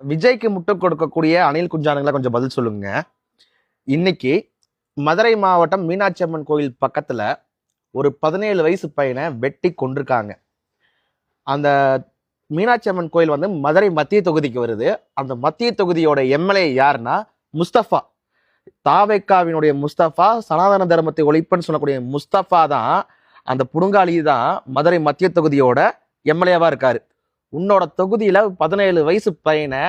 விஜய்க்கு முட்டு கொடுக்கக்கூடிய அணில் குஞ்சானுங்களை கொஞ்சம் பதில் சொல்லுங்க. இன்னைக்கு மதுரை மாவட்டம் மீனாட்சி அம்மன் கோயில் பக்கத்துல ஒரு 17 வயசு பையனை வெட்டி கொண்டிருக்காங்க. அந்த மீனாட்சி அம்மன் கோயில் வந்து மதுரை மத்திய தொகுதிக்கு வருது. அந்த மத்திய தொகுதியோட எம்எல்ஏ யாருன்னா முஸ்தபா. தாவேக்காவினுடைய முஸ்தபா, சனாதன தர்மத்தை ஒழிப்புன்னு சொல்லக்கூடிய முஸ்தபா தான், அந்த புடுங்காளி தான் மதுரை மத்திய தொகுதியோட எம்எல்ஏவா இருக்காரு. உன்னோட தொகுதியில 17 வயசு பையனை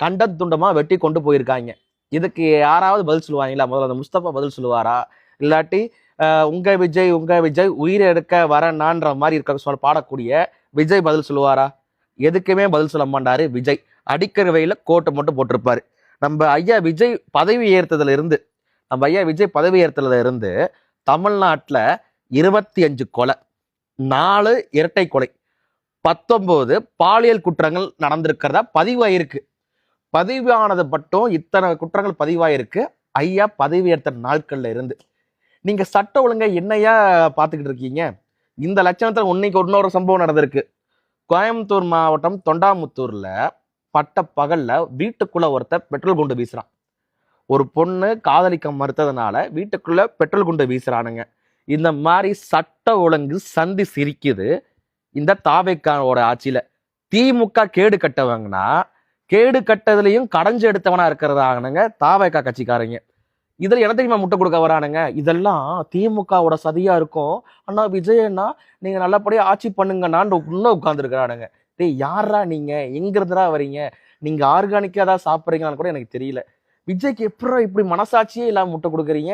கண்டம் துண்டமா வெட்டி கொண்டு போயிருக்காங்க. இதுக்கு யாராவது பதில் சொல்லுவாங்களா? முதல்ல அந்த முஸ்தபா பதில் சொல்லுவாரா? இல்லாட்டி உங்க விஜய் உயிரை எடுக்க வரேன்னான்ற மாதிரி இருக்க பாடக்கூடிய விஜய் பதில் சொல்லுவாரா? எதுக்குமே பதில் சொல்ல மாட்டாரு விஜய். அடிக்கிற வகையில கோட்டை மட்டும் போட்டிருப்பாரு. நம்ம ஐயா விஜய் பதவி ஏற்றதுல இருந்து தமிழ்நாட்டுல 25 கொலை, 4 இரட்டை கொலை, 19 பாலியல் குற்றங்கள் நடந்திருக்கிறதா பதிவாயிருக்கு. பதிவானது மட்டும் இத்தனை குற்றங்கள் பதிவாயிருக்கு ஐயா பதவியேற்ற நாட்கள்ல இருந்து. நீங்க சட்ட ஒழுங்கை என்னையா பார்த்துக்கிட்டு இருக்கீங்க? இந்த லட்சணத்துல இன்னைக்கு இன்னொரு சம்பவம் நடந்திருக்கு. கோயம்புத்தூர் மாவட்டம் தொண்டாமுத்தூர்ல பட்ட பகல்ல வீட்டுக்குள்ள ஒருத்தர் பெட்ரோல் குண்டு வீசுறான். ஒரு பொண்ணு காதலிக்க மறுத்ததுனால வீட்டுக்குள்ள பெட்ரோல் குண்டு வீசுறானுங்க. இந்த மாதிரி சட்ட ஒழுங்கு சந்தி சிரிக்குது இந்த தாவேக்காவோட ஆட்சியில. திமுக கேடு கட்டவங்கன்னா கேடு கட்டதுலையும் கடைஞ்சு எடுத்தவனா இருக்கிறதானுங்க தாவேக்கா கட்சிக்காரங்க. இதுல என்ன தெரியுமா முட்டை கொடுக்க வரானுங்க? இதெல்லாம் திமுகவோட சதியா இருக்கும். அண்ணா விஜயண்ணா நீங்க நல்லபடியா ஆட்சி பண்ணுங்கண்ணான்னு இன்னும் உட்கார்ந்துருக்கிறானுங்க. டேய் யாரா நீங்க? எங்க இருந்துடா வரீங்க? நீங்க ஆர்கானிக்கா ஏதாவது சாப்பிட்றீங்களான்னு கூட எனக்கு தெரியல. விஜய்க்கு எப்படா இப்படி மனசாட்சியே இல்லாம முட்டை கொடுக்குறீங்க?